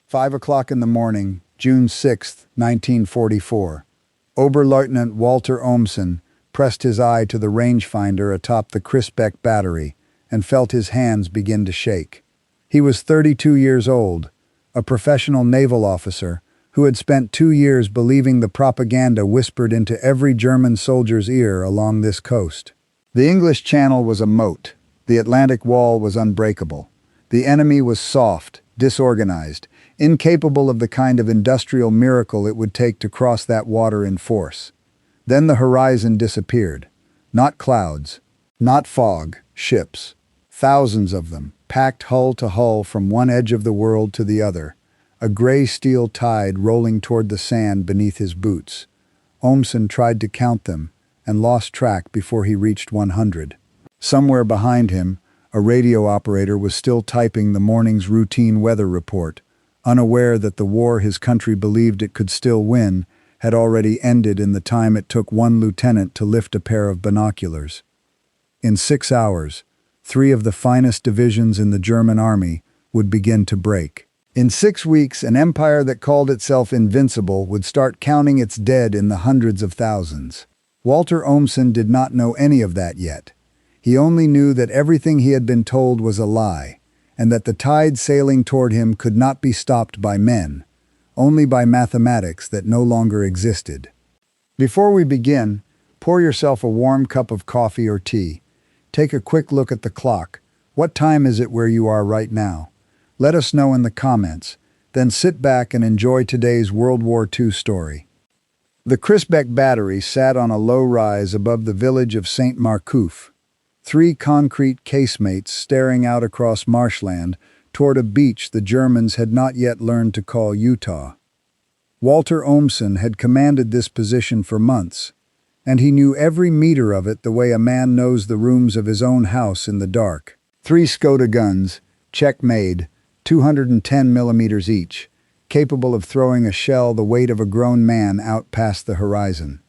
5 o'clock in the morning, June 6, 1944. Oberleutnant Walter Ohmsen pressed his eye to the rangefinder atop the Crisbeck battery and felt his hands begin to shake. He was 32 years old, a professional naval officer who had spent 2 years believing the propaganda whispered into every German soldier's ear along this coast. The English Channel was a moat. The Atlantic Wall was unbreakable. The enemy was soft, disorganized, incapable of the kind of industrial miracle it would take to cross that water in force. Then the horizon disappeared. Not clouds, not fog, ships. Thousands of them, packed hull to hull from one edge of the world to the other, a gray steel tide rolling toward the sand beneath his boots. Ohmsen tried to count them and lost track before he reached 100. Somewhere behind him, a radio operator was still typing the morning's routine weather report, unaware that the war his country believed it could still win had already ended in the time it took one lieutenant to lift a pair of binoculars. In 6 hours, 3 of the finest divisions in the German army would begin to break. In 6 weeks, an empire that called itself invincible would start counting its dead in the hundreds of thousands. Walter Ohmsen did not know any of that yet. He only knew that everything he had been told was a lie, and that the tide sailing toward him could not be stopped by men, only by mathematics that no longer existed. Before we begin, pour yourself a warm cup of coffee or tea. Take a quick look at the clock. What time is it where you are right now? Let us know in the comments. Then sit back and enjoy today's World War II story. The Crisbeck battery sat on a low rise above the village of St. Marcouf. 3 concrete casemates staring out across marshland toward a beach the Germans had not yet learned to call Utah. Walter Ohmsen had commanded this position for months, and he knew every meter of it the way a man knows the rooms of his own house in the dark. 3 Skoda guns, Czech-made, 210 millimeters each, capable of throwing a shell the weight of a grown man out past the horizon.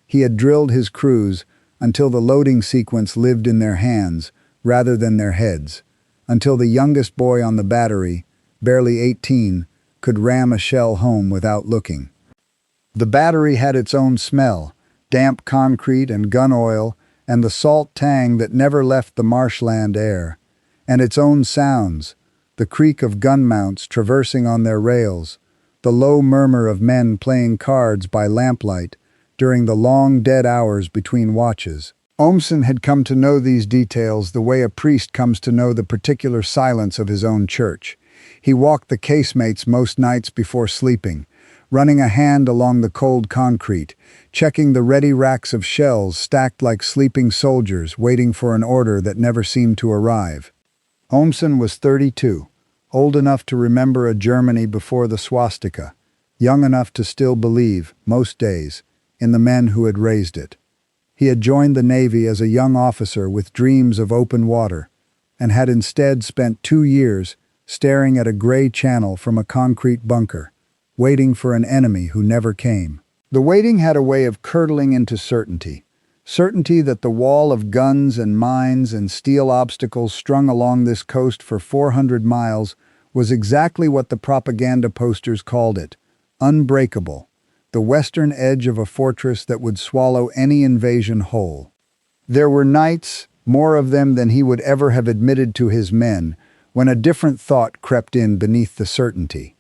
He had drilled his crews until the loading sequence lived in their hands rather than their heads, until the youngest boy on the battery, barely 18, could ram a shell home without looking. The battery had its own smell, damp concrete and gun oil, and the salt tang that never left the marshland air, and its own sounds, the creak of gun mounts traversing on their rails, the low murmur of men playing cards by lamplight during the long dead hours between watches. Ohmsen had come to know these details the way a priest comes to know the particular silence of his own church. He walked the casemates most nights before sleeping, running a hand along the cold concrete, checking the ready racks of shells stacked like sleeping soldiers waiting for an order that never seemed to arrive. Ohmsen was 32, old enough to remember a Germany before the swastika, young enough to still believe, most days, in the men who had raised it. He had joined the Navy as a young officer with dreams of open water, and had instead spent 2 years staring at a gray channel from a concrete bunker, waiting for an enemy who never came. The waiting had a way of curdling into certainty. Certainty that the wall of guns and mines and steel obstacles strung along this coast for 400 miles was exactly what the propaganda posters called it, unbreakable, the western edge of a fortress that would swallow any invasion whole. There were nights, more of them than he would ever have admitted to his men, when a different thought crept in beneath the certainty.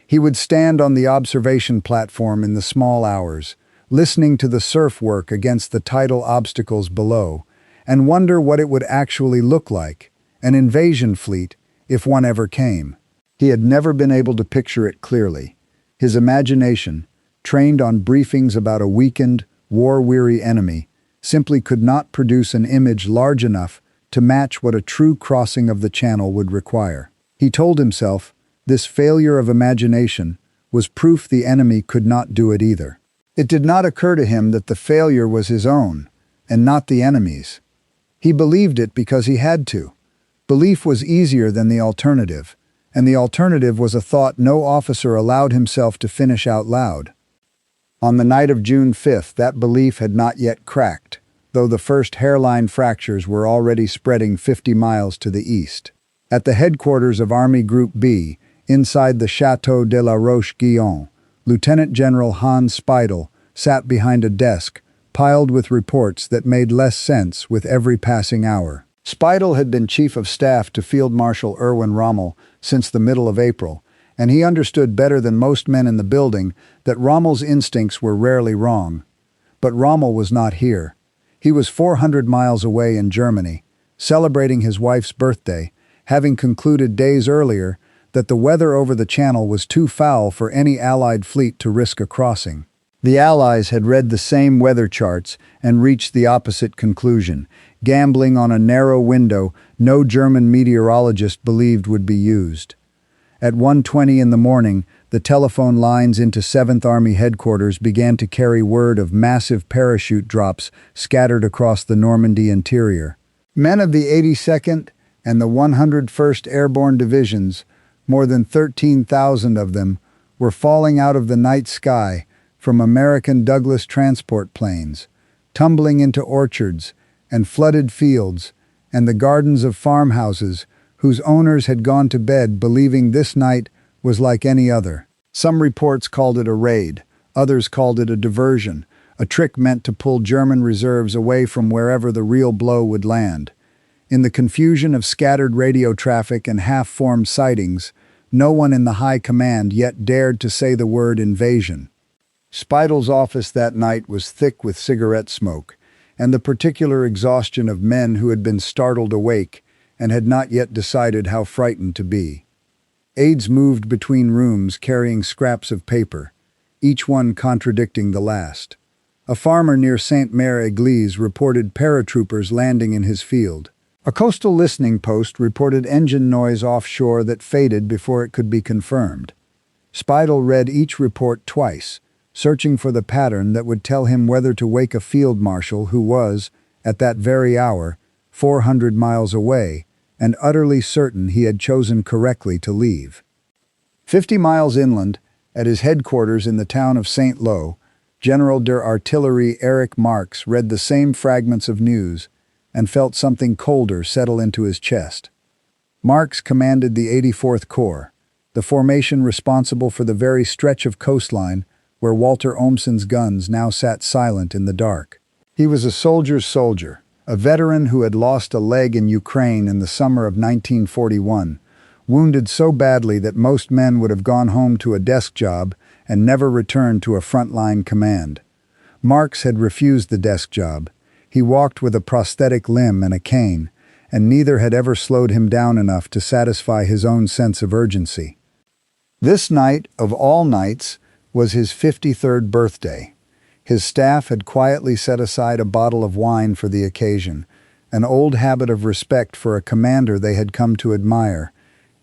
He would stand on the observation platform in the small hours, listening to the surf work against the tidal obstacles below, and wonder what it would actually look like, an invasion fleet, if one ever came. He had never been able to picture it clearly. His imagination, trained on briefings about a weakened, war-weary enemy, simply could not produce an image large enough to match what a true crossing of the channel would require. He told himself this failure of imagination was proof the enemy could not do it either. It did not occur to him that the failure was his own, and not the enemy's. He believed it because he had to. Belief was easier than the alternative, and the alternative was a thought no officer allowed himself to finish out loud. On the night of June 5th, that belief had not yet cracked, though the first hairline fractures were already spreading 50 miles to the east. At the headquarters of Army Group B, Inside the Château de la Roche-Guyon, Lieutenant General Hans Speidel sat behind a desk, piled with reports that made less sense with every passing hour. Speidel had been Chief of Staff to Field Marshal Erwin Rommel since the middle of April, and he understood better than most men in the building that Rommel's instincts were rarely wrong. But Rommel was not here. He was 400 miles away in Germany, celebrating his wife's birthday, having concluded days earlier that the weather over the Channel was too foul for any Allied fleet to risk a crossing. The Allies had read the same weather charts and reached the opposite conclusion, gambling on a narrow window no German meteorologist believed would be used. At 1:20 in the morning, the telephone lines into 7th Army headquarters began to carry word of massive parachute drops scattered across the Normandy interior. Men of the 82nd and the 101st Airborne Divisions, more than 13,000 of them, were falling out of the night sky from American Douglas transport planes, tumbling into orchards and flooded fields and the gardens of farmhouses whose owners had gone to bed believing this night was like any other. Some reports called it a raid, others called it a diversion, a trick meant to pull German reserves away from wherever the real blow would land. In the confusion of scattered radio traffic and half-formed sightings, no one in the high command yet dared to say the word invasion. Speidel's office that night was thick with cigarette smoke, and the particular exhaustion of men who had been startled awake and had not yet decided how frightened to be. Aides moved between rooms carrying scraps of paper, each one contradicting the last. A farmer near Sainte-Mère-Église reported paratroopers landing in his field. A coastal listening post reported engine noise offshore that faded before it could be confirmed. Speidel read each report twice, searching for the pattern that would tell him whether to wake a field marshal who was, at that very hour, 400 miles away, and utterly certain he had chosen correctly to leave. 50 miles inland, at his headquarters in the town of Saint-Lô, General der Artillerie Erich Marx read the same fragments of news and felt something colder settle into his chest. Marx commanded the 84th Corps, the formation responsible for the very stretch of coastline where Walter Olmsen's guns now sat silent in the dark. He was a soldier's soldier, a veteran who had lost a leg in Ukraine in the summer of 1941, wounded so badly that most men would have gone home to a desk job and never returned to a frontline command. Marx had refused the desk job. He walked with a prosthetic limb and a cane, and neither had ever slowed him down enough to satisfy his own sense of urgency. This night, of all nights, was his 53rd birthday. His staff had quietly set aside a bottle of wine for the occasion, an old habit of respect for a commander they had come to admire,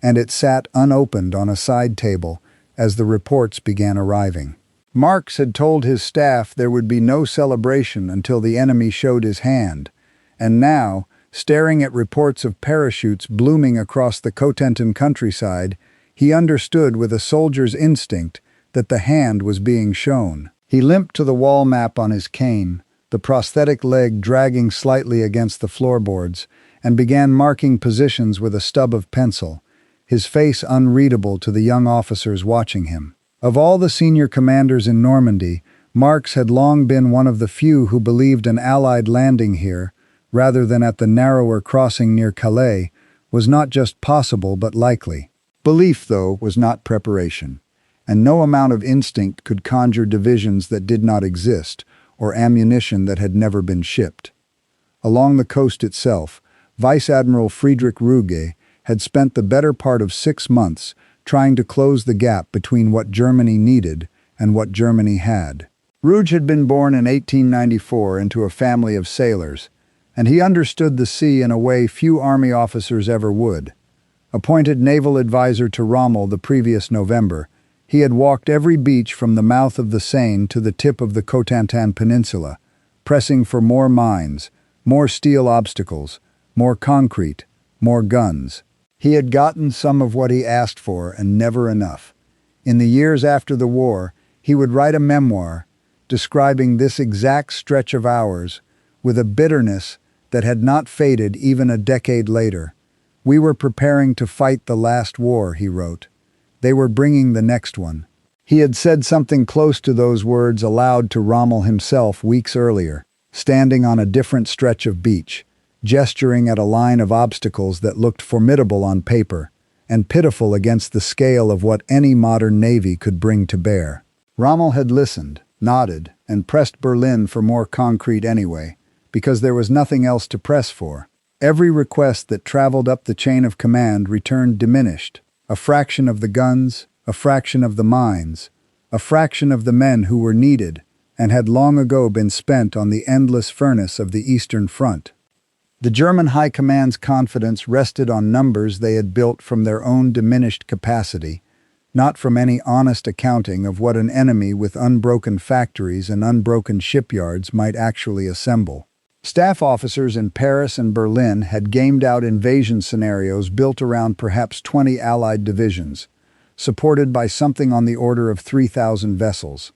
and it sat unopened on a side table as the reports began arriving. Marx had told his staff there would be no celebration until the enemy showed his hand, and now, staring at reports of parachutes blooming across the Cotentin countryside, he understood with a soldier's instinct that the hand was being shown. He limped to the wall map on his cane, the prosthetic leg dragging slightly against the floorboards, and began marking positions with a stub of pencil, his face unreadable to the young officers watching him. Of all the senior commanders in Normandy, Marx had long been one of the few who believed an Allied landing here, rather than at the narrower crossing near Calais, was not just possible but likely. Belief, though, was not preparation, and no amount of instinct could conjure divisions that did not exist, or ammunition that had never been shipped. Along the coast itself, Vice Admiral Friedrich Ruge had spent the better part of 6 months trying to close the gap between what Germany needed and what Germany had. Ruge had been born in 1894 into a family of sailors, and he understood the sea in a way few army officers ever would. Appointed naval advisor to Rommel the previous November, he had walked every beach from the mouth of the Seine to the tip of the Cotentin Peninsula, pressing for more mines, more steel obstacles, more concrete, more guns. He had gotten some of what he asked for and never enough. In the years after the war, he would write a memoir describing this exact stretch of hours with a bitterness that had not faded even a decade later. "We were preparing to fight the last war," he wrote. They were bringing the next one. He had said something close to those words aloud to Rommel himself weeks earlier, standing on a different stretch of beach, gesturing at a line of obstacles that looked formidable on paper and pitiful against the scale of what any modern navy could bring to bear. Rommel had listened, nodded, and pressed Berlin for more concrete anyway, because there was nothing else to press for. Every request that traveled up the chain of command returned diminished, a fraction of the guns, a fraction of the mines, a fraction of the men who were needed and had long ago been spent on the endless furnace of the Eastern Front. The German High Command's confidence rested on numbers they had built from their own diminished capacity, not from any honest accounting of what an enemy with unbroken factories and unbroken shipyards might actually assemble. Staff officers in Paris and Berlin had gamed out invasion scenarios built around perhaps 20 Allied divisions, supported by something on the order of 3,000 vessels.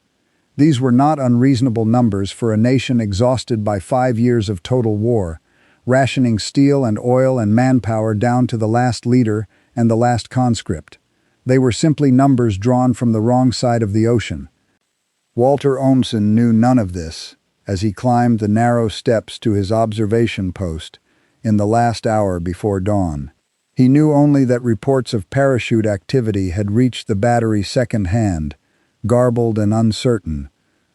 These were not unreasonable numbers for a nation exhausted by 5 years of total war, rationing steel and oil and manpower down to the last leader and the last conscript. They were simply numbers drawn from the wrong side of the ocean. Walter Olmsen knew none of this as he climbed the narrow steps to his observation post in the last hour before dawn. He knew only that reports of parachute activity had reached the battery second-hand, garbled and uncertain,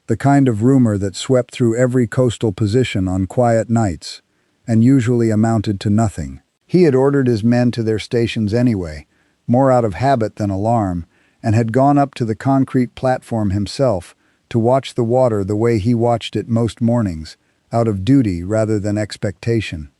the kind of rumor that swept through every coastal position on quiet nights, and usually amounted to nothing. He had ordered his men to their stations anyway, more out of habit than alarm, and had gone up to the concrete platform himself to watch the water the way he watched it most mornings, out of duty rather than expectation.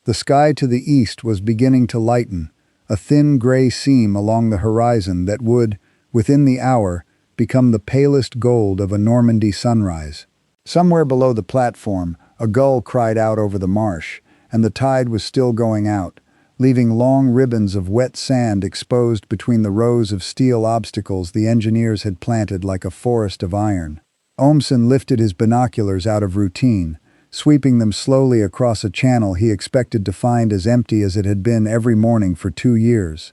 The sky to the east was beginning to lighten, a thin gray seam along the horizon that would, within the hour, become the palest gold of a Normandy sunrise. Somewhere below the platform, a gull cried out over the marsh, and the tide was still going out, leaving long ribbons of wet sand exposed between the rows of steel obstacles the engineers had planted like a forest of iron. Olmsen lifted his binoculars out of routine, sweeping them slowly across a channel he expected to find as empty as it had been every morning for 2 years.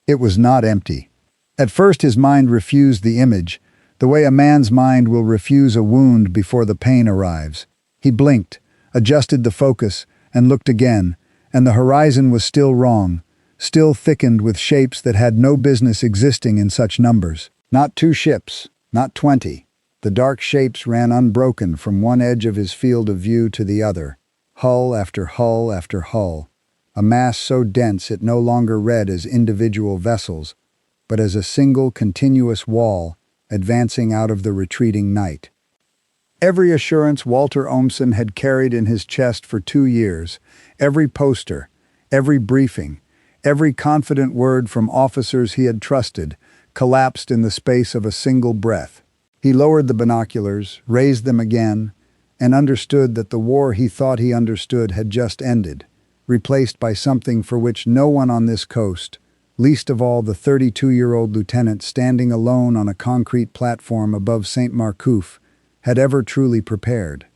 It was not empty. At first his mind refused the image, the way a man's mind will refuse a wound before the pain arrives. He blinked, adjusted the focus, and looked again, and the horizon was still wrong, still thickened with shapes that had no business existing in such numbers. Not 2 ships, not 20. The dark shapes ran unbroken from one edge of his field of view to the other, hull after hull after hull, a mass so dense it no longer read as individual vessels, but as a single continuous wall advancing out of the retreating night. Every assurance Walter Olmsen had carried in his chest for 2 years, every poster, every briefing, every confident word from officers he had trusted, collapsed in the space of a single breath. He lowered the binoculars, raised them again, and understood that the war he thought he understood had just ended, replaced by something for which no one on this coast, least of all the 32-year-old lieutenant standing alone on a concrete platform above St. Marcouf, had ever truly prepared.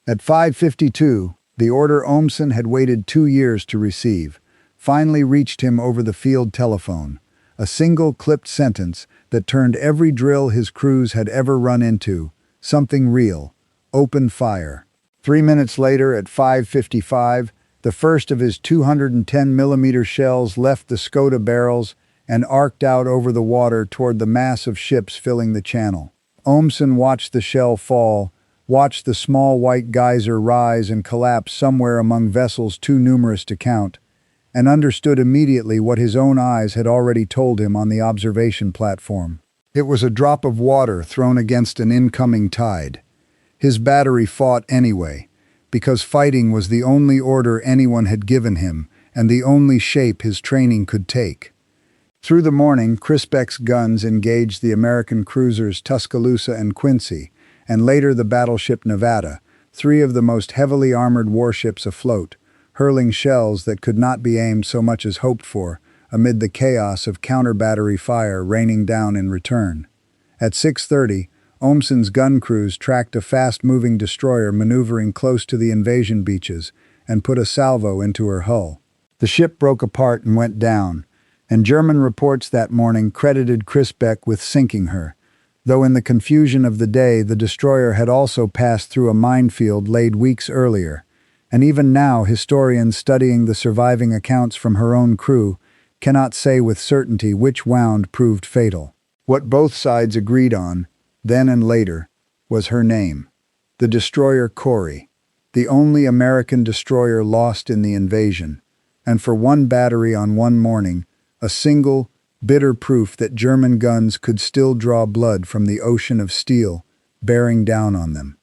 At 5:52, the order Olmsen had waited 2 years to receive finally reached him over the field telephone, a single clipped sentence that turned every drill his crews had ever run into, something real, open fire. 3 minutes later, at 5:55, the first of his 210mm shells left the Skoda barrels and arced out over the water toward the mass of ships filling the channel. Olmsen watched the shell fall, watched the small white geyser rise and collapse somewhere among vessels too numerous to count, and understood immediately what his own eyes had already told him on the observation platform. It was a drop of water thrown against an incoming tide. His battery fought anyway, because fighting was the only order anyone had given him and the only shape his training could take. Through the morning, Crispek's guns engaged the American cruisers Tuscaloosa and Quincy, and later the battleship Nevada, 3 of the most heavily armored warships afloat, hurling shells that could not be aimed so much as hoped for, amid the chaos of counter-battery fire raining down in return. At 6:30, Olmsen's gun crews tracked a fast-moving destroyer maneuvering close to the invasion beaches and put a salvo into her hull. The ship broke apart and went down, and German reports that morning credited Crisbeck with sinking her, though in the confusion of the day the destroyer had also passed through a minefield laid weeks earlier, and even now historians studying the surviving accounts from her own crew cannot say with certainty which wound proved fatal. What both sides agreed on, then and later, was her name, the destroyer Corrie, the only American destroyer lost in the invasion, and for one battery on one morning, a single, bitter proof that German guns could still draw blood from the ocean of steel bearing down on them.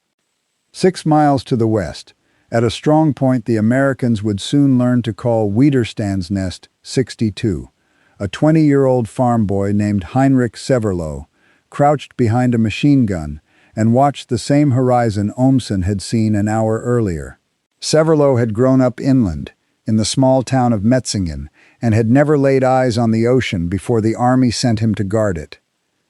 6 miles to the west, at a strong point the Americans would soon learn to call Widerstands Nest 62. A 20-year-old farm boy named Heinrich Severloh crouched behind a machine gun and watched the same horizon Olmsen had seen an hour earlier. Severloh had grown up inland, in the small town of Metzingen, and had never laid eyes on the ocean before the army sent him to guard it.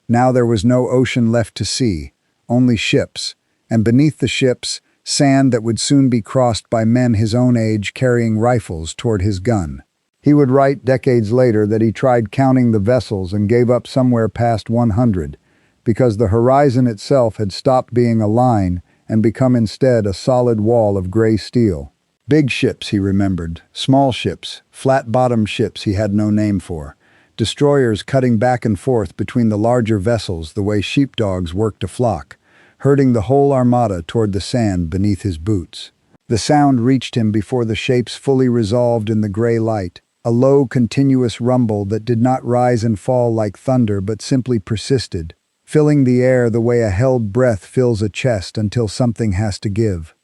Now there was no ocean left to see, only ships, and beneath the ships, sand that would soon be crossed by men his own age carrying rifles toward his gun. He would write decades later that he tried counting the vessels and gave up somewhere past 100, because the horizon itself had stopped being a line and become instead a solid wall of gray steel. Big ships, he remembered, small ships, flat-bottomed ships he had no name for, destroyers cutting back and forth between the larger vessels the way sheepdogs worked a flock, herding the whole armada toward the sand beneath his boots. The sound reached him before the shapes fully resolved in the gray light, a low, continuous rumble that did not rise and fall like thunder but simply persisted, filling the air the way a held breath fills a chest until something has to give.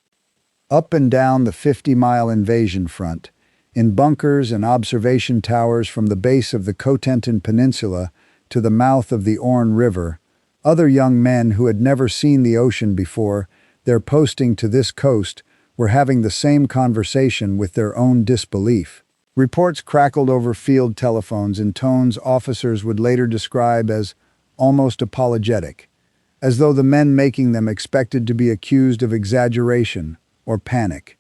Up and down the 50-mile invasion front, in bunkers and observation towers from the base of the Cotentin Peninsula to the mouth of the Orne River, other young men who had never seen the ocean before, their posting to this coast, were having the same conversation with their own disbelief. Reports crackled over field telephones in tones officers would later describe as almost apologetic, as though the men making them expected to be accused of exaggeration or panic.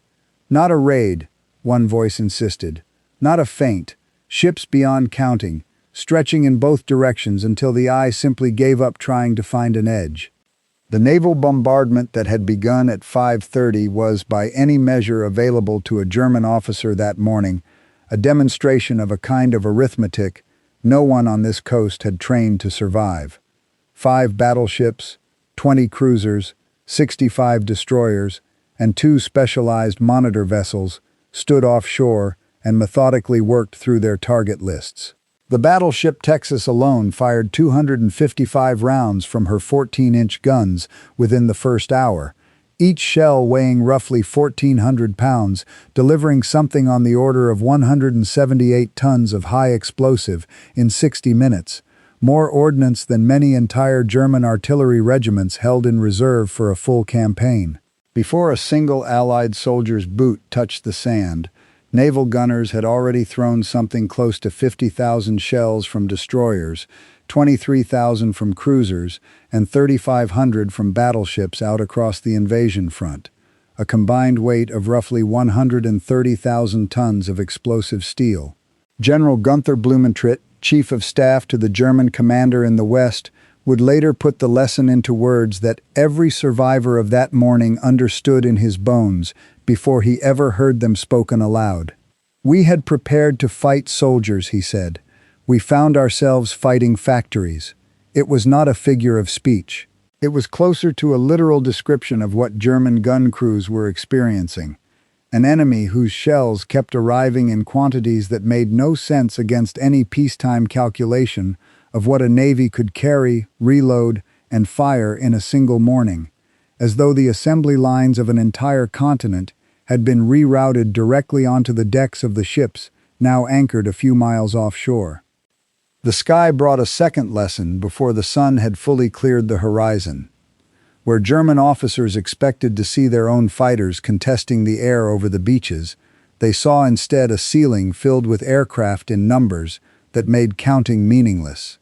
Not a raid, one voice insisted. Not a feint. Ships beyond counting, stretching in both directions until the eye simply gave up trying to find an edge. The naval bombardment that had begun at 5:30 was, by any measure available to a German officer that morning, a demonstration of a kind of arithmetic no one on this coast had trained to survive. 5 battleships, 20 cruisers, 65 destroyers, and 2 specialized monitor vessels stood offshore and methodically worked through their target lists. The battleship Texas alone fired 255 rounds from her 14-inch guns within the first hour, each shell weighing roughly 1,400 pounds, delivering something on the order of 178 tons of high explosive in 60 minutes, more ordnance than many entire German artillery regiments held in reserve for a full campaign. Before a single Allied soldier's boot touched the sand, naval gunners had already thrown something close to 50,000 shells from destroyers, 23,000 from cruisers, and 3,500 from battleships out across the invasion front, a combined weight of roughly 130,000 tons of explosive steel. General Gunther Blumentritt, chief of staff to the German commander in the West, would later put the lesson into words that every survivor of that morning understood in his bones before he ever heard them spoken aloud. "We had prepared to fight soldiers," he said. "We found ourselves fighting factories." It was not a figure of speech. It was closer to a literal description of what German gun crews were experiencing. An enemy whose shells kept arriving in quantities that made no sense against any peacetime calculation of what a navy could carry, reload, and fire in a single morning, as though the assembly lines of an entire continent had been rerouted directly onto the decks of the ships now anchored a few miles offshore. The sky brought a second lesson before the sun had fully cleared the horizon. Where German officers expected to see their own fighters contesting the air over the beaches, they saw instead a ceiling filled with aircraft in numbers that made counting meaningless.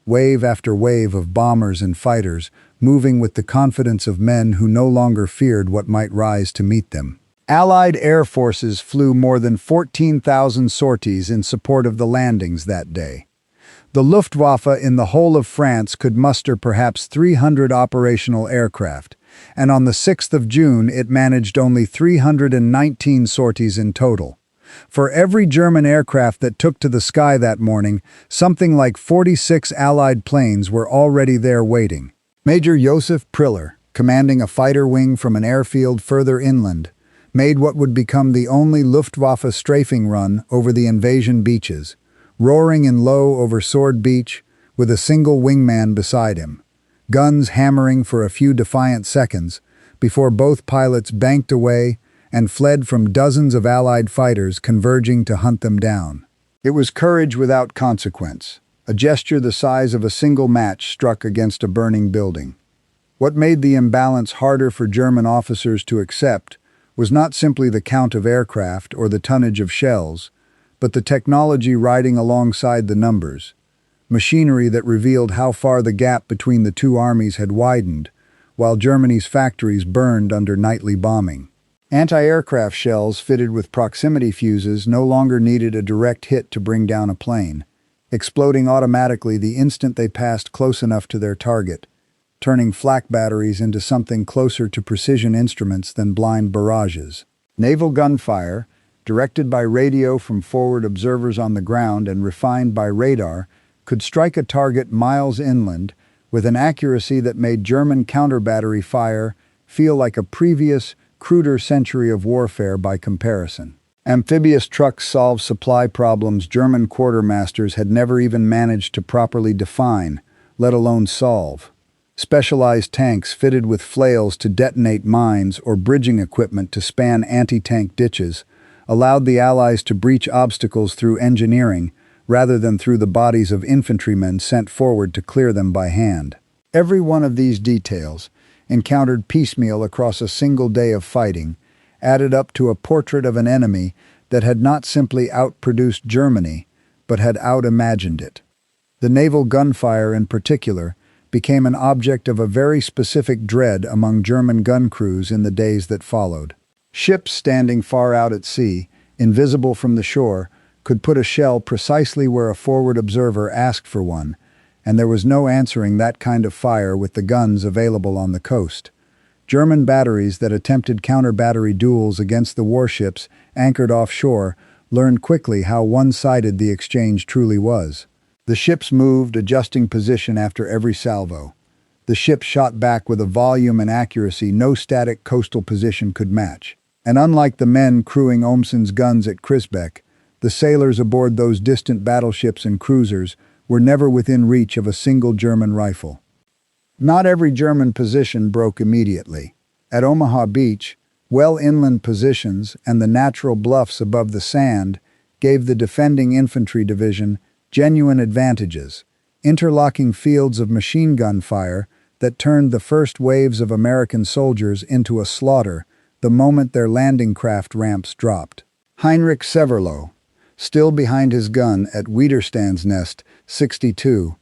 Wave after wave of bombers and fighters, moving with the confidence of men who no longer feared what might rise to meet them. Allied air forces flew more than 14,000 sorties in support of the landings that day. The Luftwaffe in the whole of France could muster perhaps 300 operational aircraft, and on the 6th of June it managed only 319 sorties in total. For every German aircraft that took to the sky that morning, something like 46 Allied planes were already there waiting. Major Josef Priller, commanding a fighter wing from an airfield further inland, made what would become the only Luftwaffe strafing run over the invasion beaches, roaring in low over Sword Beach with a single wingman beside him, guns hammering for a few defiant seconds before both pilots banked away and fled from dozens of Allied fighters converging to hunt them down. It was courage without consequence, a gesture the size of a single match struck against a burning building. What made the imbalance harder for German officers to accept was not simply the count of aircraft or the tonnage of shells, but the technology riding alongside the numbers, machinery that revealed how far the gap between the two armies had widened, while Germany's factories burned under nightly bombing. Anti-aircraft shells fitted with proximity fuses no longer needed a direct hit to bring down a plane, exploding automatically the instant they passed close enough to their target, turning flak batteries into something closer to precision instruments than blind barrages. Naval gunfire, directed by radio from forward observers on the ground and refined by radar, could strike a target miles inland with an accuracy that made German counter-battery fire feel like a previous, cruder century of warfare by comparison. Amphibious trucks solved supply problems German quartermasters had never even managed to properly define, let alone solve. Specialized tanks fitted with flails to detonate mines or bridging equipment to span anti-tank ditches allowed the Allies to breach obstacles through engineering rather than through the bodies of infantrymen sent forward to clear them by hand. Every one of these details, encountered piecemeal across a single day of fighting, added up to a portrait of an enemy that had not simply outproduced Germany, but had out-imagined it. The naval gunfire in particular became an object of a very specific dread among German gun crews in the days that followed. Ships standing far out at sea, invisible from the shore, could put a shell precisely where a forward observer asked for one, and there was no answering that kind of fire with the guns available on the coast. German batteries that attempted counter-battery duels against the warships anchored offshore learned quickly how one-sided the exchange truly was. The ships moved, adjusting position after every salvo. The ships shot back with a volume and accuracy no static coastal position could match. And unlike the men crewing Omsen's guns at Crisbeck, the sailors aboard those distant battleships and cruisers were never within reach of a single German rifle. Not every German position broke immediately. At Omaha Beach, well-inland positions and the natural bluffs above the sand gave the defending infantry division genuine advantages, interlocking fields of machine gun fire that turned the first waves of American soldiers into a slaughter the moment their landing craft ramps dropped. Heinrich Severloh, still behind his gun at Widerstands Nest 62,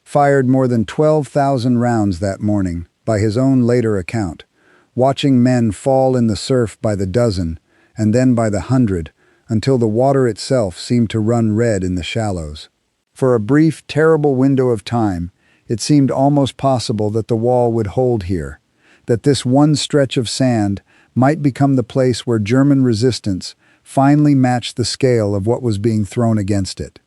fired more than 12,000 rounds that morning, by his own later account, watching men fall in the surf by the dozen and then by the hundred until the water itself seemed to run red in the shallows. For a brief, terrible window of time, it seemed almost possible that the wall would hold here, that this one stretch of sand might become the place where German resistance finally matched the scale of what was being thrown against it.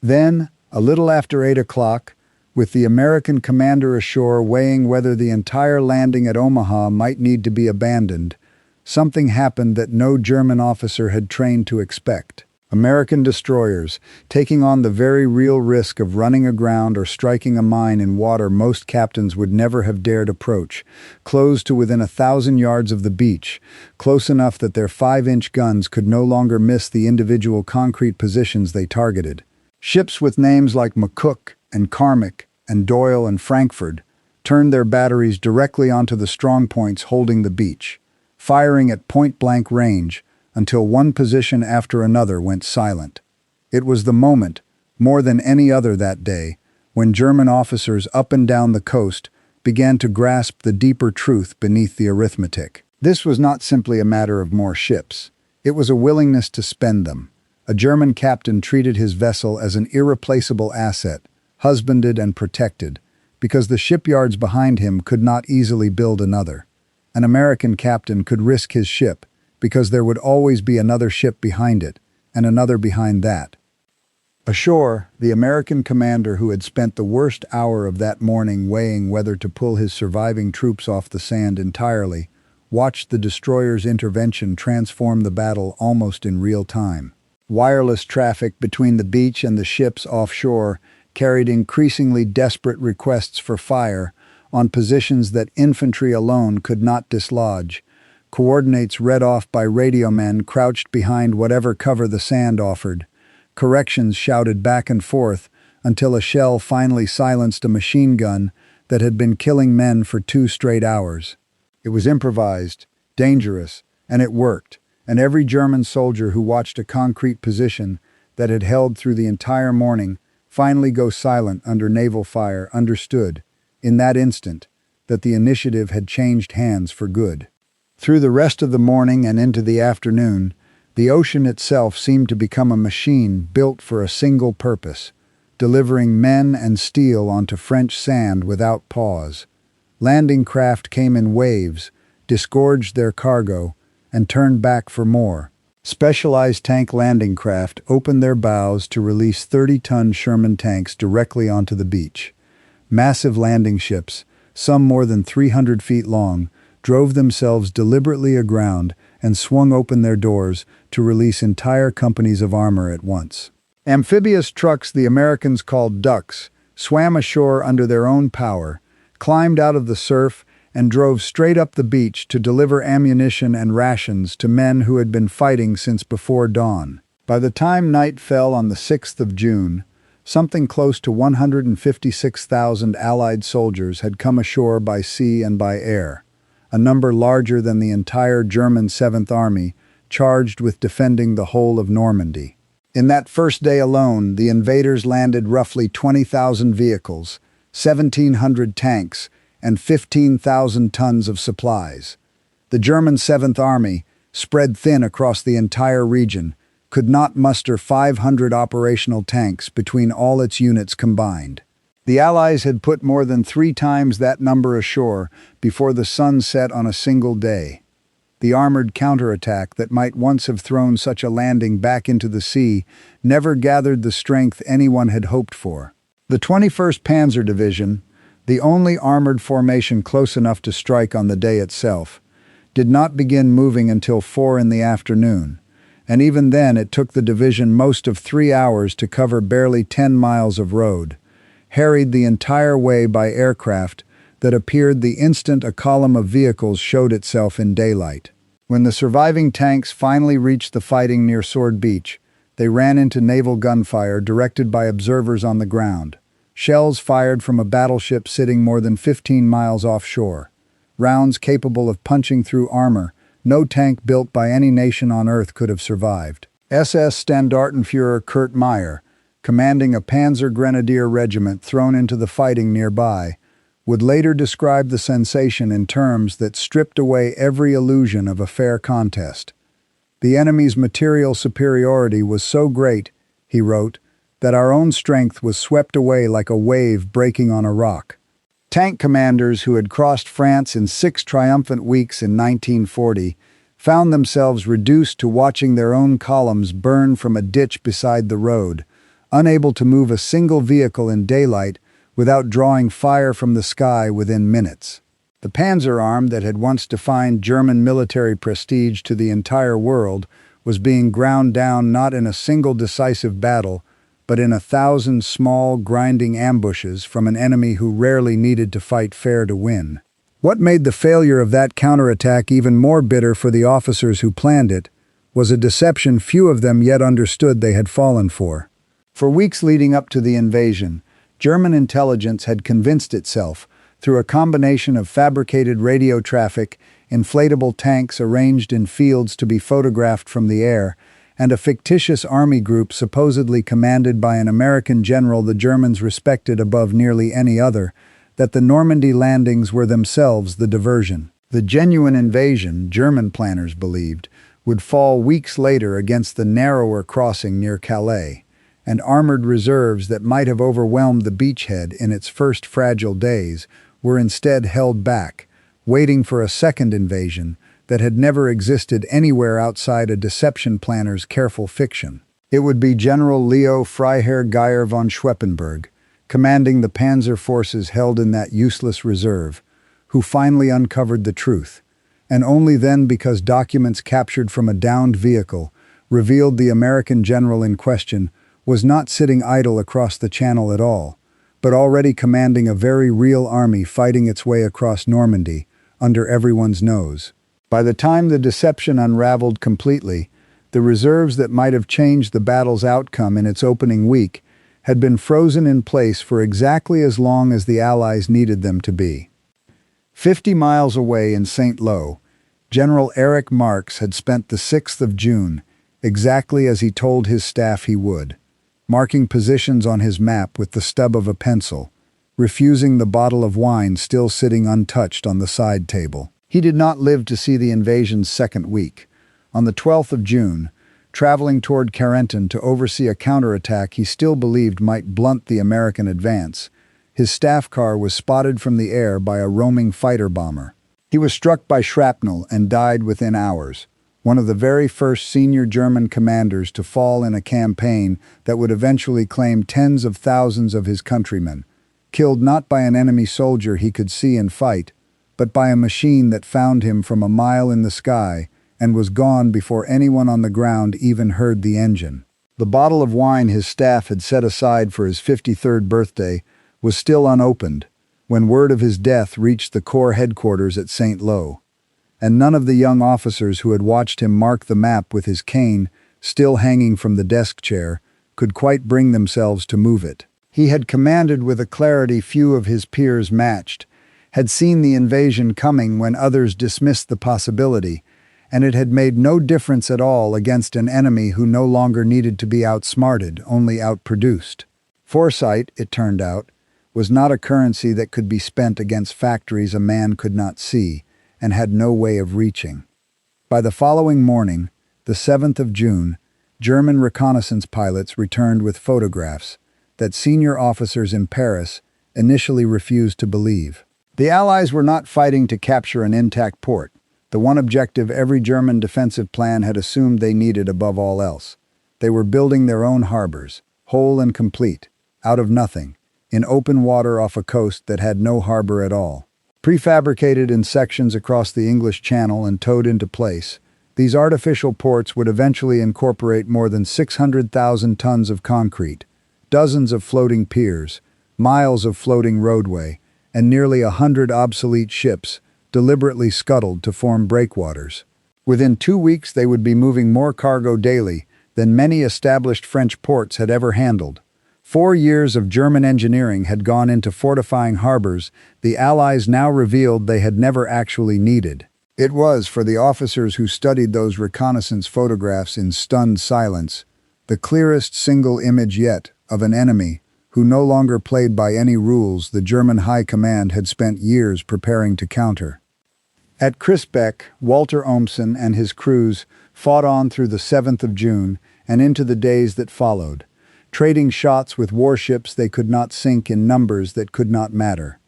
Then, a little after 8 o'clock, with the American commander ashore weighing whether the entire landing at Omaha might need to be abandoned, something happened that no German officer had trained to expect. American destroyers, taking on the very real risk of running aground or striking a mine in water most captains would never have dared approach, closed to within 1,000 yards of the beach, close enough that their 5-inch guns could no longer miss the individual concrete positions they targeted. Ships with names like McCook and Carmick and Doyle and Frankfurt turned their batteries directly onto the strong points holding the beach, firing at point-blank range until one position after another went silent. It was the moment, more than any other that day, when German officers up and down the coast began to grasp the deeper truth beneath the arithmetic. This was not simply a matter of more ships. It was a willingness to spend them. A German captain treated his vessel as an irreplaceable asset, husbanded and protected, because the shipyards behind him could not easily build another. An American captain could risk his ship, because there would always be another ship behind it, and another behind that. Ashore, the American commander who had spent the worst hour of that morning weighing whether to pull his surviving troops off the sand entirely, watched the destroyer's intervention transform the battle almost in real time. Wireless traffic between the beach and the ships offshore carried increasingly desperate requests for fire on positions that infantry alone could not dislodge, coordinates read off by radio men crouched behind whatever cover the sand offered, corrections shouted back and forth until a shell finally silenced a machine gun that had been killing men for 2 straight hours. It was improvised, dangerous, and it worked, and every German soldier who watched a concrete position that had held through the entire morning finally go silent under naval fire understood, in that instant, that the initiative had changed hands for good. Through the rest of the morning and into the afternoon, the ocean itself seemed to become a machine built for a single purpose, delivering men and steel onto French sand without pause. Landing craft came in waves, disgorged their cargo, and turned back for more. Specialized tank landing craft opened their bows to release 30-ton Sherman tanks directly onto the beach. Massive landing ships, some more than 300 feet long, drove themselves deliberately aground and swung open their doors to release entire companies of armor at once. Amphibious trucks the Americans called ducks swam ashore under their own power, climbed out of the surf, and drove straight up the beach to deliver ammunition and rations to men who had been fighting since before dawn. By the time night fell on the 6th of June, something close to 156,000 Allied soldiers had come ashore by sea and by air, a number larger than the entire German 7th Army, charged with defending the whole of Normandy. In that first day alone, the invaders landed roughly 20,000 vehicles, 1,700 tanks, and 15,000 tons of supplies. The German 7th Army, spread thin across the entire region, could not muster 500 operational tanks between all its units combined. The Allies had put more than 3 times that number ashore before the sun set on a single day. The armored counterattack that might once have thrown such a landing back into the sea never gathered the strength anyone had hoped for. The 21st Panzer Division, the only armored formation close enough to strike on the day itself, did not begin moving until 4 in the afternoon, and even then it took the division most of 3 hours to cover barely 10 miles of road, harried the entire way by aircraft that appeared the instant a column of vehicles showed itself in daylight. When the surviving tanks finally reached the fighting near Sword Beach, they ran into naval gunfire directed by observers on the ground. Shells fired from a battleship sitting more than 15 miles offshore. Rounds capable of punching through armor no tank built by any nation on Earth could have survived. SS Standartenführer Kurt Meyer, commanding a Panzer Grenadier regiment thrown into the fighting nearby, would later describe the sensation in terms that stripped away every illusion of a fair contest. The enemy's material superiority was so great, he wrote, that our own strength was swept away like a wave breaking on a rock. Tank commanders who had crossed France in 6 triumphant weeks in 1940 found themselves reduced to watching their own columns burn from a ditch beside the road, unable to move a single vehicle in daylight without drawing fire from the sky within minutes. The Panzer Arm that had once defined German military prestige to the entire world was being ground down not in a single decisive battle, but in 1,000 small, grinding ambushes from an enemy who rarely needed to fight fair to win. What made the failure of that counterattack even more bitter for the officers who planned it was a deception few of them yet understood they had fallen for. For weeks leading up to the invasion, German intelligence had convinced itself, through a combination of fabricated radio traffic, inflatable tanks arranged in fields to be photographed from the air, and a fictitious army group supposedly commanded by an American general the Germans respected above nearly any other, that the Normandy landings were themselves the diversion. The genuine invasion, German planners believed, would fall weeks later against the narrower crossing near Calais, and armored reserves that might have overwhelmed the beachhead in its first fragile days were instead held back, waiting for a second invasion that had never existed anywhere outside a deception planner's careful fiction. It would be General Leo Freiherr Geyer von Schweppenberg, commanding the panzer forces held in that useless reserve, who finally uncovered the truth, and only then because documents captured from a downed vehicle revealed the American general in question was not sitting idle across the channel at all, but already commanding a very real army fighting its way across Normandy under everyone's nose. By the time the deception unraveled completely, the reserves that might have changed the battle's outcome in its opening week had been frozen in place for exactly as long as the Allies needed them to be. 50 miles away in St. Lo, General Erich Marx had spent the 6th of June exactly as he told his staff he would, marking positions on his map with the stub of a pencil, refusing the bottle of wine still sitting untouched on the side table. He did not live to see the invasion's second week. On the 12th of June, traveling toward Carentan to oversee a counterattack he still believed might blunt the American advance, his staff car was spotted from the air by a roaming fighter bomber. He was struck by shrapnel and died within hours, one of the very first senior German commanders to fall in a campaign that would eventually claim tens of thousands of his countrymen, killed not by an enemy soldier he could see and fight, but by a machine that found him from a mile in the sky and was gone before anyone on the ground even heard the engine. The bottle of wine his staff had set aside for his 53rd birthday was still unopened when word of his death reached the Corps headquarters at St. Lo, and none of the young officers who had watched him mark the map with his cane still hanging from the desk chair could quite bring themselves to move it. He had commanded with a clarity few of his peers matched, had seen the invasion coming when others dismissed the possibility, and it had made no difference at all against an enemy who no longer needed to be outsmarted, only outproduced. Foresight, it turned out, was not a currency that could be spent against factories a man could not see and had no way of reaching. By the following morning, the 7th of June, German reconnaissance pilots returned with photographs that senior officers in Paris initially refused to believe. The Allies were not fighting to capture an intact port, the one objective every German defensive plan had assumed they needed above all else. They were building their own harbors, whole and complete, out of nothing, in open water off a coast that had no harbor at all. Prefabricated in sections across the English Channel and towed into place, these artificial ports would eventually incorporate more than 600,000 tons of concrete, dozens of floating piers, miles of floating roadway, and nearly 100 obsolete ships deliberately scuttled to form breakwaters. Within 2 weeks they would be moving more cargo daily than many established French ports had ever handled. 4 years of German engineering had gone into fortifying harbors the Allies now revealed they had never actually needed. It was, for the officers who studied those reconnaissance photographs in stunned silence, the clearest single image yet of an enemy who no longer played by any rules the German High Command had spent years preparing to counter. At Crisbeck, Walter Oehmsen and his crews fought on through the 7th of June and into the days that followed, trading shots with warships they could not sink in numbers that could not matter,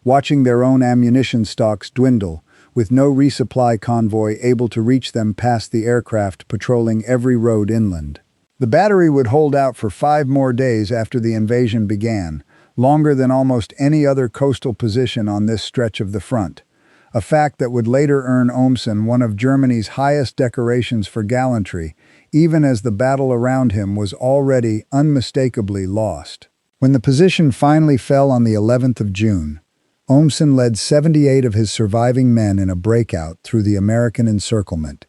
watching their own ammunition stocks dwindle, with no resupply convoy able to reach them past the aircraft patrolling every road inland. The battery would hold out for 5 more days after the invasion began, longer than almost any other coastal position on this stretch of the front, a fact that would later earn Oehmsen one of Germany's highest decorations for gallantry, even as the battle around him was already unmistakably lost. When the position finally fell on the 11th of June, Oehmsen led 78 of his surviving men in a breakout through the American encirclement,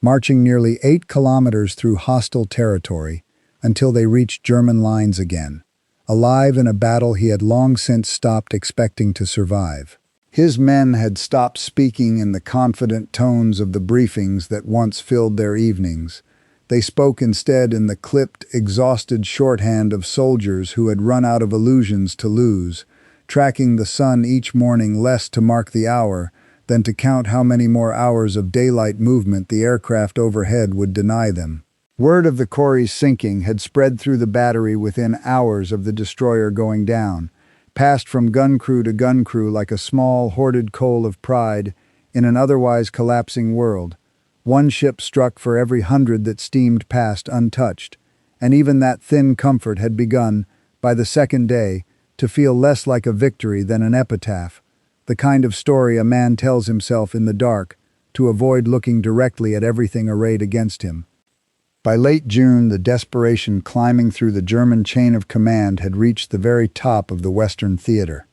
marching nearly 8 kilometers through hostile territory until they reached German lines again, alive in a battle he had long since stopped expecting to survive. His men had stopped speaking in the confident tones of the briefings that once filled their evenings. They spoke instead in the clipped, exhausted shorthand of soldiers who had run out of illusions to lose, tracking the sun each morning less to mark the hour than to count how many more hours of daylight movement the aircraft overhead would deny them. Word of the Corrie's sinking had spread through the battery within hours of the destroyer going down, passed from gun crew to gun crew like a small, hoarded coal of pride in an otherwise collapsing world. One ship struck for every 100 that steamed past untouched, and even that thin comfort had begun, by the second day, to feel less like a victory than an epitaph, the kind of story a man tells himself in the dark to avoid looking directly at everything arrayed against him. By late June, the desperation climbing through the German chain of command had reached the very top of the Western theater.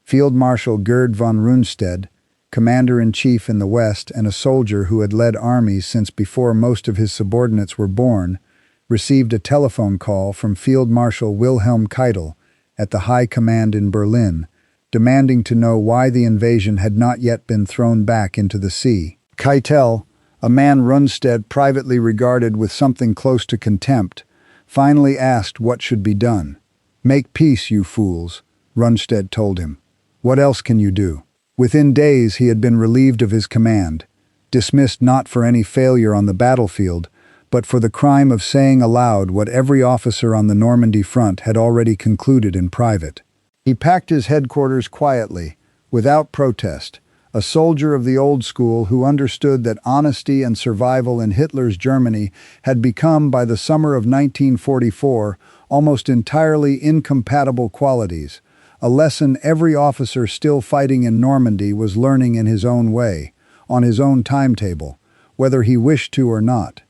Field Marshal Gerd von Rundstedt, commander-in-chief in the West and a soldier who had led armies since before most of his subordinates were born, received a telephone call from Field Marshal Wilhelm Keitel at the High Command in Berlin, demanding to know why the invasion had not yet been thrown back into the sea. Keitel, a man Rundstedt privately regarded with something close to contempt, finally asked what should be done. "Make peace, you fools," Rundstedt told him. "What else can you do?" Within days he had been relieved of his command, dismissed not for any failure on the battlefield, but for the crime of saying aloud what every officer on the Normandy front had already concluded in private. He packed his headquarters quietly, without protest, a soldier of the old school who understood that honesty and survival in Hitler's Germany had become, by the summer of 1944, almost entirely incompatible qualities, a lesson every officer still fighting in Normandy was learning in his own way, on his own timetable, whether he wished to or not.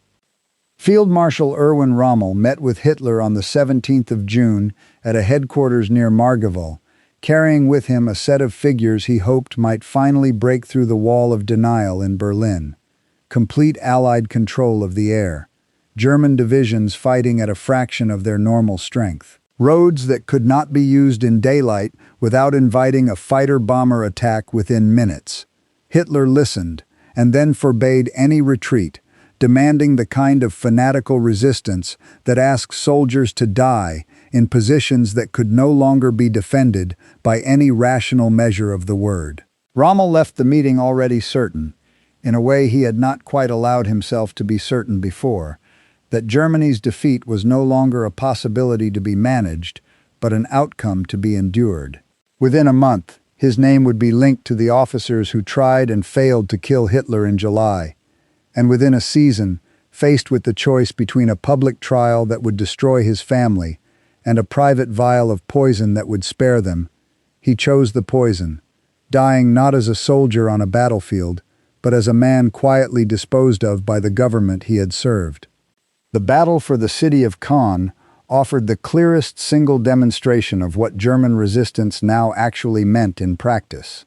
Field Marshal Erwin Rommel met with Hitler on the 17th of June at a headquarters near Margaville, carrying with him a set of figures he hoped might finally break through the wall of denial in Berlin. Complete Allied control of the air. German divisions fighting at a fraction of their normal strength. Roads that could not be used in daylight without inviting a fighter-bomber attack within minutes. Hitler listened, and then forbade any retreat, demanding the kind of fanatical resistance that asks soldiers to die in positions that could no longer be defended by any rational measure of the word. Rommel left the meeting already certain, in a way he had not quite allowed himself to be certain before, that Germany's defeat was no longer a possibility to be managed, but an outcome to be endured. Within a month, his name would be linked to the officers who tried and failed to kill Hitler in July, and within a season, faced with the choice between a public trial that would destroy his family and a private vial of poison that would spare them, he chose the poison, dying not as a soldier on a battlefield, but as a man quietly disposed of by the government he had served. The battle for the city of Caen offered the clearest single demonstration of what German resistance now actually meant in practice.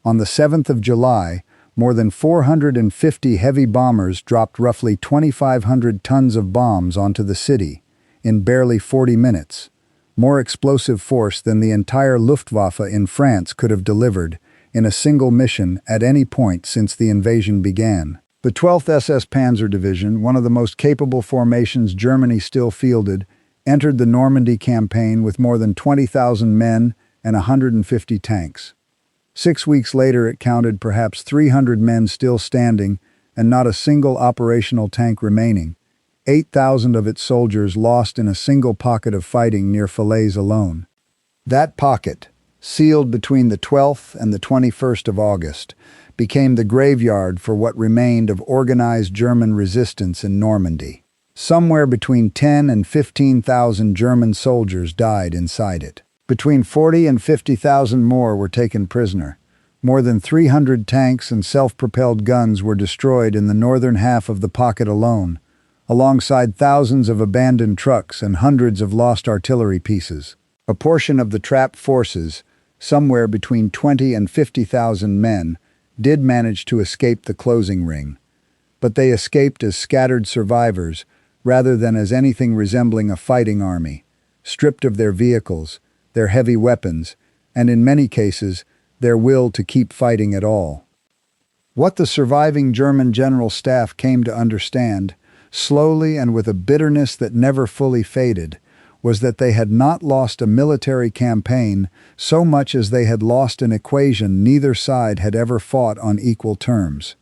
On the 7th of July, more than 450 heavy bombers dropped roughly 2,500 tons of bombs onto the city in barely 40 minutes, more explosive force than the entire Luftwaffe in France could have delivered in a single mission at any point since the invasion began. The 12th SS Panzer Division, one of the most capable formations Germany still fielded, entered the Normandy campaign with more than 20,000 men and 150 tanks. 6 weeks later, it counted perhaps 300 men still standing and not a single operational tank remaining, 8,000 of its soldiers lost in a single pocket of fighting near Falaise alone. That pocket, sealed between the 12th and the 21st of August, became the graveyard for what remained of organized German resistance in Normandy. Somewhere between 10 and 15,000 German soldiers died inside it. Between 40 and 50,000 more were taken prisoner. More than 300 tanks and self-propelled guns were destroyed in the northern half of the pocket alone, alongside thousands of abandoned trucks and hundreds of lost artillery pieces. A portion of the trapped forces, somewhere between 20 and 50,000 men, did manage to escape the closing ring, but they escaped as scattered survivors rather than as anything resembling a fighting army, stripped of their vehicles, their heavy weapons, and in many cases, their will to keep fighting at all. What the surviving German General Staff came to understand, slowly and with a bitterness that never fully faded, was that they had not lost a military campaign so much as they had lost an equation neither side had ever fought on equal terms.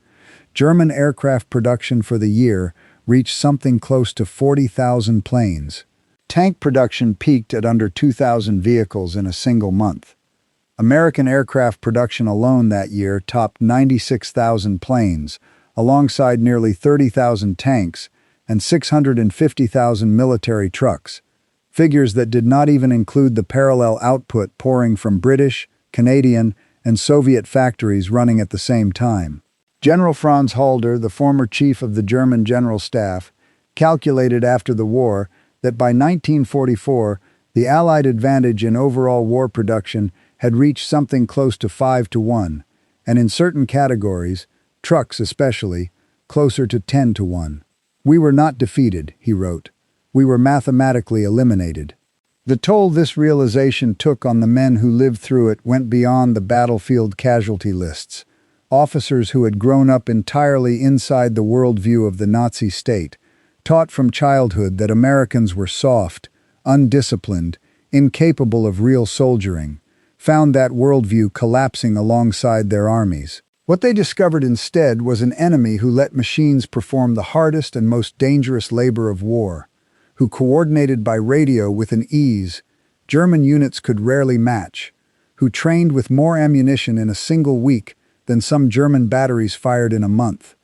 German aircraft production for the year reached something close to 40,000 planes. Tank production peaked at under 2,000 vehicles in a single month. American aircraft production alone that year topped 96,000 planes, alongside nearly 30,000 tanks and 650,000 military trucks, figures that did not even include the parallel output pouring from British, Canadian, and Soviet factories running at the same time. General Franz Halder, the former chief of the German General Staff, calculated after the war that by 1944, the Allied advantage in overall war production had reached something close to 5-1, and in certain categories, trucks especially, closer to 10-1. "We were not defeated," he wrote. "We were mathematically eliminated." The toll this realization took on the men who lived through it went beyond the battlefield casualty lists. Officers who had grown up entirely inside the worldview of the Nazi state, taught from childhood that Americans were soft, undisciplined, incapable of real soldiering, found that worldview collapsing alongside their armies. What they discovered instead was an enemy who let machines perform the hardest and most dangerous labor of war, who coordinated by radio with an ease German units could rarely match, who trained with more ammunition in a single week than some German batteries fired in a month,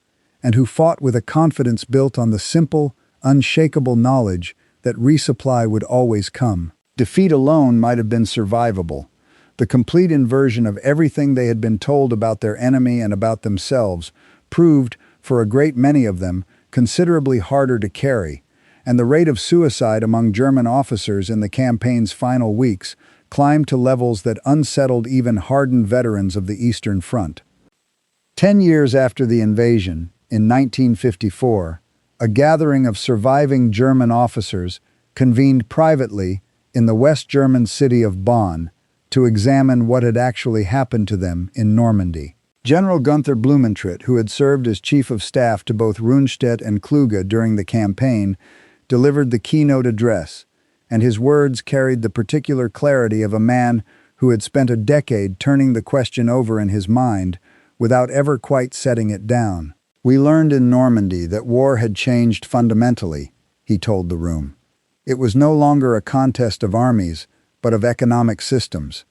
and who fought with a confidence built on the simple, unshakable knowledge that resupply would always come. Defeat alone might have been survivable. The complete inversion of everything they had been told about their enemy and about themselves proved, for a great many of them, considerably harder to carry, and the rate of suicide among German officers in the campaign's final weeks climbed to levels that unsettled even hardened veterans of the Eastern Front. 10 years after the invasion, in 1954, a gathering of surviving German officers convened privately in the West German city of Bonn to examine what had actually happened to them in Normandy. General Gunther Blumentritt, who had served as chief of staff to both Rundstedt and Kluge during the campaign, delivered the keynote address, and his words carried the particular clarity of a man who had spent a decade turning the question over in his mind without ever quite setting it down. "We learned in Normandy that war had changed fundamentally," he told the room. "It was no longer a contest of armies, but of economic systems.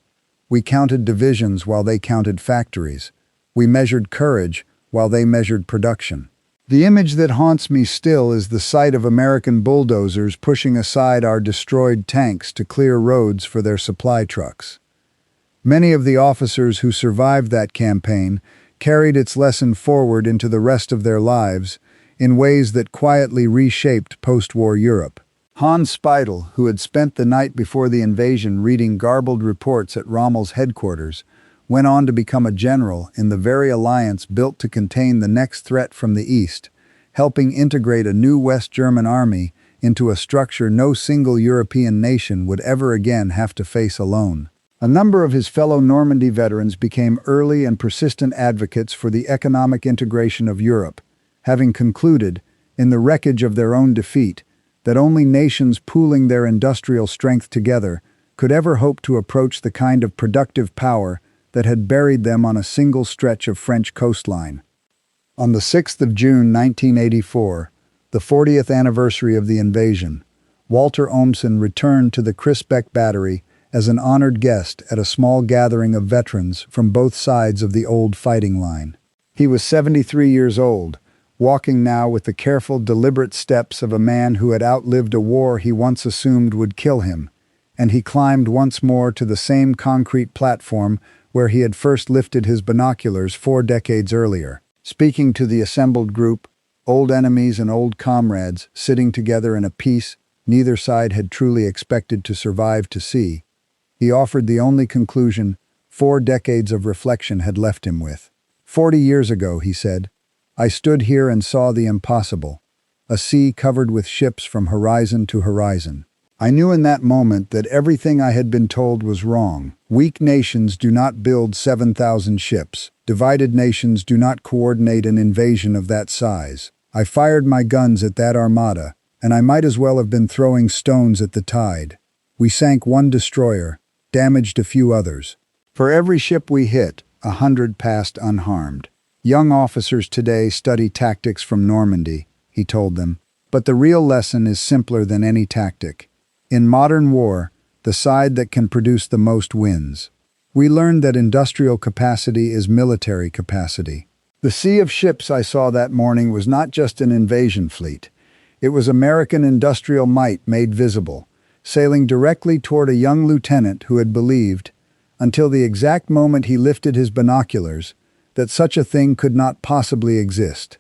We counted divisions while they counted factories. We measured courage while they measured production. The image that haunts me still is the sight of American bulldozers pushing aside our destroyed tanks to clear roads for their supply trucks." Many of the officers who survived that campaign carried its lesson forward into the rest of their lives in ways that quietly reshaped post-war Europe. Hans Speidel, who had spent the night before the invasion reading garbled reports at Rommel's headquarters, went on to become a general in the very alliance built to contain the next threat from the east, helping integrate a new West German army into a structure no single European nation would ever again have to face alone. A number of his fellow Normandy veterans became early and persistent advocates for the economic integration of Europe, having concluded, in the wreckage of their own defeat, that only nations pooling their industrial strength together could ever hope to approach the kind of productive power that had buried them on a single stretch of French coastline. On the 6th of June 1984, the 40th anniversary of the invasion, Walter Olmsen returned to the Crisbeck Battery as an honored guest at a small gathering of veterans from both sides of the old fighting line. He was 73 years old, walking now with the careful, deliberate steps of a man who had outlived a war he once assumed would kill him, and he climbed once more to the same concrete platform where he had first lifted his binoculars 4 decades earlier. Speaking to the assembled group, old enemies and old comrades sitting together in a peace neither side had truly expected to survive to see, he offered the only conclusion 4 decades of reflection had left him with. 40 years ago, he said, I stood here and saw the impossible, a sea covered with ships from horizon to horizon. I knew in that moment that everything I had been told was wrong. Weak nations do not build 7,000 ships. Divided nations do not coordinate an invasion of that size. I fired my guns at that armada, and I might as well have been throwing stones at the tide. We sank one destroyer, damaged a few others. For every ship we hit, 100 passed unharmed. Young officers today study tactics from Normandy, he told them. But the real lesson is simpler than any tactic. In modern war, the side that can produce the most wins. We learned that industrial capacity is military capacity. The sea of ships I saw that morning was not just an invasion fleet. It was American industrial might made visible, sailing directly toward a young lieutenant who had believed, until the exact moment he lifted his binoculars, that such a thing could not possibly exist.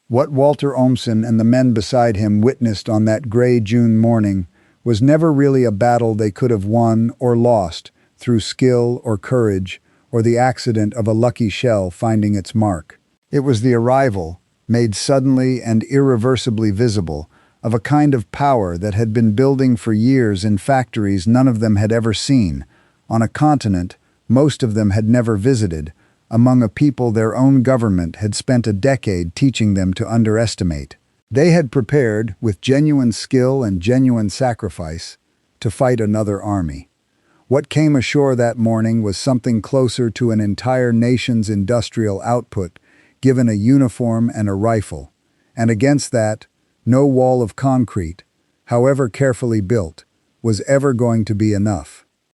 What Walter Olmsson and the men beside him witnessed on that gray June morning was never really a battle they could have won or lost through skill or courage or the accident of a lucky shell finding its mark. It was the arrival, made suddenly and irreversibly visible, of a kind of power that had been building for years in factories none of them had ever seen, on a continent most of them had never visited, among a people their own government had spent a decade teaching them to underestimate. They had prepared, with genuine skill and genuine sacrifice, to fight another army. What came ashore that morning was something closer to an entire nation's industrial output, given a uniform and a rifle, and against that, no wall of concrete, however carefully built, was ever going to be enough.